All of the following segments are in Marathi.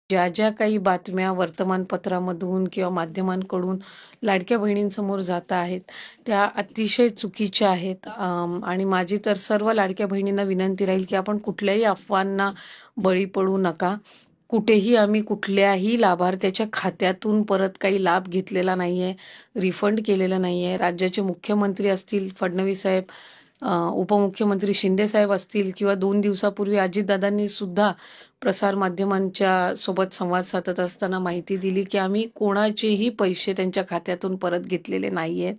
ज्या ज्या काही बातम्या वर्तमानपत्रामधून किंवा माध्यमांकडून लाडक्या बहिणींसमोर जात आहेत त्या अतिशय चुकीच्या आहेत. आणि माझी तर सर्व लाडक्या बहिणींना विनंती राहील की आपण कुठल्याही अफवांना बळी पडू नका. कुठेही आम्ही कुठल्याही लाभार्थ्याच्या खात्यातून परत काही लाभ घेतलेला नाहीये, रिफंड केलेला नाहीये. राज्याचे मुख्यमंत्री असतील फडणवीस साहेब, उपमुख्यमंत्री शिंदे साहेब असतील किंवा 2 दिवसापूर्वी अजितदादांनी सुद्धा प्रसार माध्यमांच्या सोबत संवाद साधत असताना माहिती दिली की आम्ही कोणाचेही पैसे त्यांच्या खात्यातून परत घेतलेले नाहीयेत.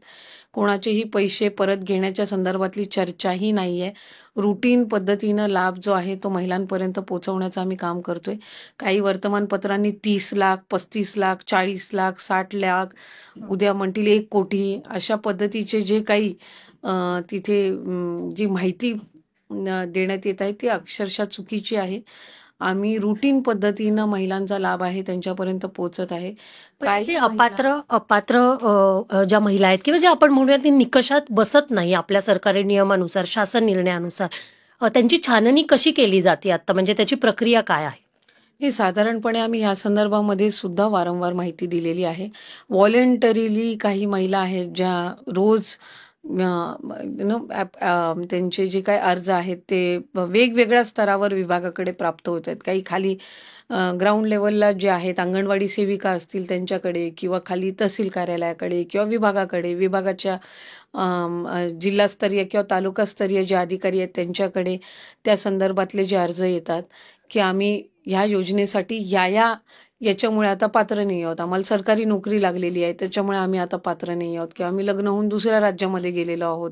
कोणाचेही पैसे परत घेण्याच्या संदर्भातली चर्चाही नाहीये. रुटीन पद्धतीनं लाभ जो आहे तो महिलांपर्यंत पोहोचवण्याचं आम्ही काम करतोय. काही वर्तमानपत्रांनी 30 लाख, 35 लाख, 40 लाख, 60 लाख, उद्या म्हणतील 1 कोटी अशा पद्धतीचे जे काही तिथे जी माहिती देण्यात येत आहे ती अक्षरशः चुकीची आहे. आम्ही रुटीन पद्धतीनं महिलांचा लाभ आहे त्यांच्यापर्यंत पोहोचत आहे. जे अपात्र अपात्र ज्या महिला आहेत किंवा ज्या आपण म्हणूया ते निकषात बसत नाही आपल्या सरकारी नियमानुसार, शासन निर्णयानुसार, त्यांची छाननी कशी केली जाते आता, म्हणजे त्याची प्रक्रिया काय आहे? हे साधारणपणे आम्ही ह्या संदर्भामध्ये सुद्धा वारंवार माहिती दिलेली आहे. व्हॉलंटरीली काही महिला आहेत ज्या रोज त्यांचे जे काही अर्ज आहेत ते वेगवेगळ्या स्तरावर विभागाकडे प्राप्त होत आहेत. काही खाली ग्राउंड लेवलला जे आहेत अंगणवाडी सेविका असतील त्यांच्याकडे किंवा खाली तहसील कार्यालयाकडे किंवा विभागाकडे, विभागाच्या जिल्हास्तरीय किंवा तालुकास्तरीय जे अधिकारी आहेत त्यांच्याकडे त्या संदर्भातले जे अर्ज येतात की आम्ही ह्या योजनेसाठी याच्यामुळे आता पात्र नाही आहोत, आम्हाला सरकारी नोकरी लागलेली आहे त्याच्यामुळे आम्ही आता पात्र नाही आहोत, किंवा आम्ही लग्न होऊन दुसऱ्या राज्यामध्ये गेलेलो आहोत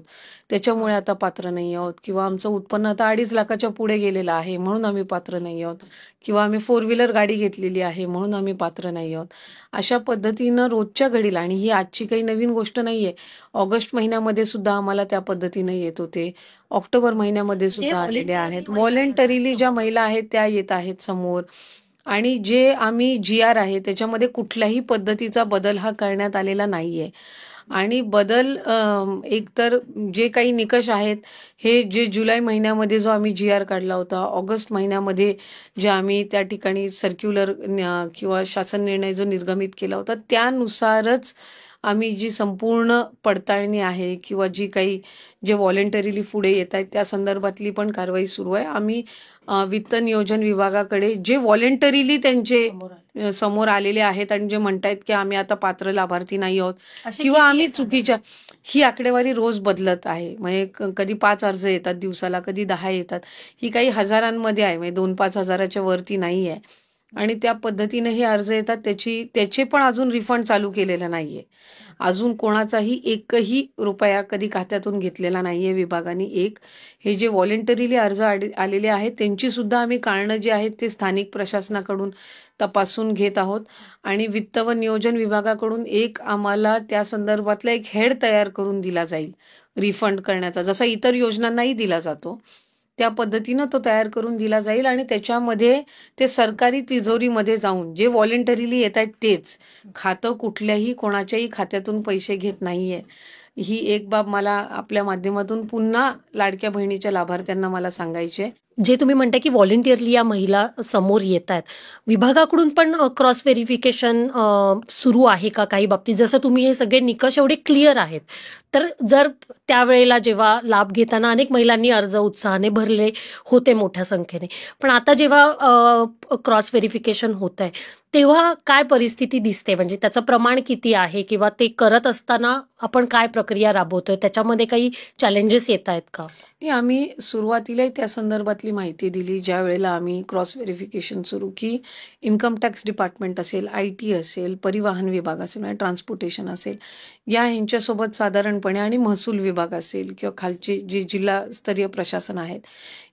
त्याच्यामुळे आता पात्र नाही आहोत, किंवा आमचं उत्पन्न आता 2.5 लाखाच्या पुढे गेलेलं आहे म्हणून आम्ही पात्र नाही आहोत, किंवा आम्ही 4 व्हीलर गाडी घेतलेली आहे म्हणून आम्ही पात्र नाही आहोत. अशा पद्धतीनं रोजच्या घडीला, आणि ही आजची काही नवीन गोष्ट नाहीये, ऑगस्ट महिन्यामध्ये सुद्धा आम्हाला त्या पद्धतीनं येत होते, ऑक्टोबर महिन्यामध्ये सुद्धा आलेले आहेत. व्हॉलंटरीली ज्या महिला आहेत त्या येत आहेत समोर. आणि जे आम्ही GR आहे त्याच्यामध्ये कुठल्याही पद्धतीचा बदल हा करण्यात आलेला नाहीये. आणि बदल एकतर जे काही निकष आहेत हे जे जुलै महिन्यामध्ये जो आम्ही GR काढला होता, ऑगस्ट महिन्यामध्ये जे आम्ही त्या ठिकाणी सर्क्युलर किंवा शासन निर्णय जो निर्गमित केला होता त्यानुसारच आम्ही जी संपूर्ण पडताळणी आहे किंवा जी काही जे व्हॉलंटरीली पुढे येत आहेत त्या संदर्भातली पण कारवाई सुरू आहे. आम्ही वित्त नियोजन विभागाकडे जे व्हॉलंटरीली त्यांचे समोर आलेले आहेत आणि जे म्हणतायत की आम्ही आता पात्र लाभार्थी नाही आहोत किंवा आम्ही चुकीच्या, ही आकडेवारी रोज बदलत आहे. म्हणजे कधी 5 अर्ज येतात दिवसाला, कधी 10 येतात, ही काही हजारांमध्ये आहे, म्हणजे 2-5 हजाराच्या वरती नाही आहे. आणि त्या पद्धतीने हे अर्ज येतात त्याचे पण अजून रिफंड चालू केलेलं नाहीये. अजून कोणाचाही एकही रुपया कधी खात्यातून घेतलेला नाहीये विभागाने. हे जे व्हॉलंटरीली अर्ज आलेले आहेत त्यांची सुद्धा आम्ही कारणं जी आहेत ते स्थानिक प्रशासनाकडून तपासून घेत आहोत. आणि वित्त व नियोजन विभागाकडून आम्हाला त्या संदर्भातला एक हेड तयार करून दिला जाईल रिफंड करण्याचा, जसा इतर योजनांनाही दिला जातो त्या पद्धतीनं तो तयार करून दिला जाईल. आणि त्याच्यामध्ये ते सरकारी तिजोरीमध्ये जाऊन जे व्हॉलंटरीली येत आहेत तेच, खातं कुठल्याही कोणाच्याही खात्यातून पैसे घेत नाहीये. ही एक बाब मला आपल्या माध्यमातून पुन्हा लाडक्या बहिणीच्या लाभार्थ्यांना मला सांगायची आहे. जे तुम्ही म्हणता की व्हॉलंटिअरली या महिला समोर येत आहेत, विभागाकडून पण क्रॉस व्हेरिफिकेशन सुरू आहे का काही बाबतीत? जसं तुम्ही हे सगळे निकष एवढे क्लिअर आहेत, तर जर त्यावेळेला जेव्हा लाभ घेताना अनेक महिलांनी अर्ज उत्साहाने भरले होते मोठ्या संख्येने, पण आता जेव्हा क्रॉस व्हेरिफिकेशन होत आहे तेव्हा काय परिस्थिती दिसते? म्हणजे त्याचं प्रमाण किती आहे, किंवा ते करत असताना आपण काय प्रक्रिया राबवतोय, त्याच्यामध्ये काही चॅलेंजेस येत आहेत का? आम्ही सुरुवातीलाही त्या संदर्भातली माहिती दिली ज्या वेळेला आम्ही क्रॉस व्हेरिफिकेशन सुरू की इन्कम टॅक्स डिपार्टमेंट असेल, IT असेल, परिवहन विभाग असेल, म्हणजे ट्रान्सपोर्टेशन असेल, ह्यांच्यासोबत साधारणपणे, आणि महसूल विभाग असेल किंवा खालचे जे जिल्हास्तरीय प्रशासन आहेत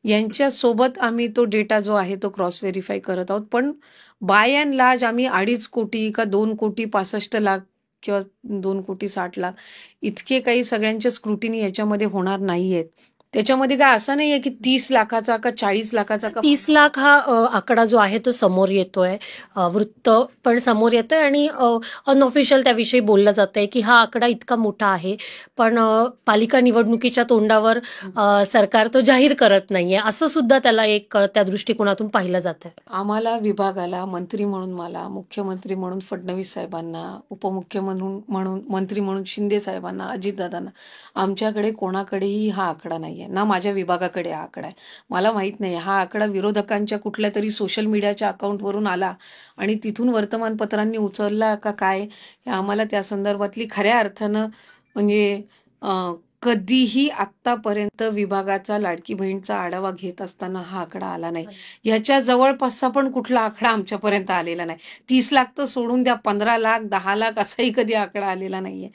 यांच्यासोबत आम्ही तो डेटा जो आहे तो क्रॉस व्हेरीफाय करत आहोत. पण बाय अँड लार्ज आम्ही 2.5 कोटी का 2 कोटी 65 लाख किंवा 2 कोटी 60 लाख इतके काही सगळ्यांचे स्क्रुटिनी याच्यामध्ये होणार नाहीयेत. त्याच्यामध्ये काय असं नाहीये की 30 लाखाचा का 40 लाखाचा का 30 लाख हा आकडा जो आहे तो समोर येतोय. वृत्त पण समोर येतंय आणि अनऑफिशियल त्याविषयी बोललं जातंय की हा आकडा इतका मोठा आहे. पण पालिका निवडणुकीच्या तोंडावर सरकार तो जाहीर करत नाहीये, असं सुद्धा त्याला एक त्या दृष्टिकोनातून पाहिलं जातंय. आम्हाला विभागाला मंत्री म्हणून मला, मुख्यमंत्री म्हणून फडणवीस साहेबांना, उपमुख्यमंत्री म्हणून मंत्री म्हणून शिंदे साहेबांना, अजितदादांना, आमच्याकडे कोणाकडेही हा आकडा नाहीये. ना माझ्या विभागाकडे हा आकडा आहे. मला माहित नाही हा आकडा विरोधकांच्या कुठल्या तरी सोशल मीडियाच्या अकाउंटवरून आला आणि तिथून वर्तमानपत्रांनी उचलला का काय, हे आम्हाला त्या संदर्भातली खऱ्या अर्थानं म्हणजे कधीही आत्तापर्यंत विभागाचा लाडकी बहीणचा आढावा घेत असताना हा आकडा आला नाही. ह्याच्या जवळपासचा पण कुठला आकडा आमच्यापर्यंत आलेला नाही. 30 लाख तर सोडून द्या, 15 लाख, 10 लाख असाही कधी आकडा आलेला नाहीये.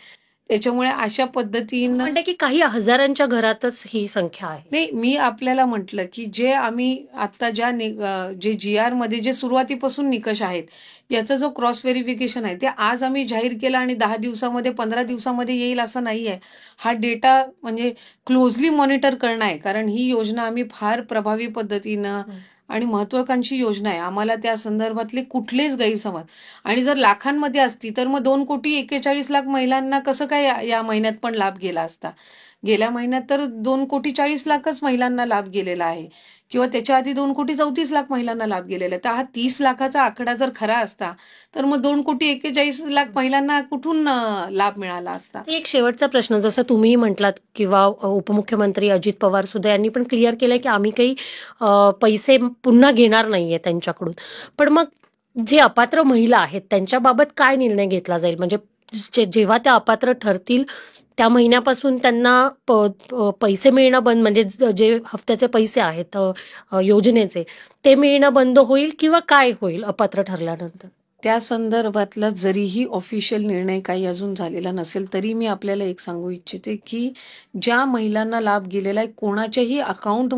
त्याच्यामुळे अशा पद्धतीनं म्हणते की काही हजारांच्या घरातच ही संख्या आहे. नाही, मी आपल्याला म्हटलं की जे आम्ही आता जे GR मध्ये जे सुरुवातीपासून निकष आहेत याचा जो क्रॉस व्हेरिफिकेशन आहे ते आज आम्ही जाहीर केला आणि 10 दिवसामध्ये 15 दिवसामध्ये येईल असं नाही आहे. हा डेटा म्हणजे क्लोजली मॉनिटर करणं आहे, कारण ही योजना आम्ही फार प्रभावी पद्धतीनं आणि महत्वाकांक्षी योजना आहे. आम्हाला त्या संदर्भातले कुठलेच गैरसमज, आणि जर लाखांमध्ये असती तर मग 2,41,00,000 महिलांना कसं काय या महिन्यात पण लाभ गेला असता. गेल्या महिन्यात तर 2,40,00,000च महिलांना लाभ गेलेला आहे, किंवा त्याच्या आधी 2,34,00,000 महिलांना लाभ गेलेला आहे. तर हा 30 लाखाचा आकडा जर खरा असता तर मग 2,41,00,000 महिलांना कुठून लाभ मिळाला असता. एक शेवटचा प्रश्न, जसं तुम्ही म्हटलात किंवा उपमुख्यमंत्री अजित पवार सुद्धा यांनी पण क्लिअर केलंय की आम्ही काही पैसे पुन्हा घेणार नाहीये त्यांच्याकडून. पण मग जे अपात्र महिला आहेत त्यांच्याबाबत काय निर्णय घेतला जाईल? म्हणजे जेव्हा त्या अपात्र ठरतील त्या महिन्यापासून त्यांना पैसे मिळणं बंद, म्हणजे जे हफ्त्याचे पैसे आहेत योजनेचे ते मिळणं बंद होईल किंवा काय होईल अपात्र ठरल्यानंतर? त्या संदर्भातला जरीही ऑफिशियल निर्णय काही अजून झालेला नसेल तरी मी आपल्याला एक सांगू इच्छिते की ज्या महिलांना लाभ गेलेला आहे कोणाच्याही अकाउंट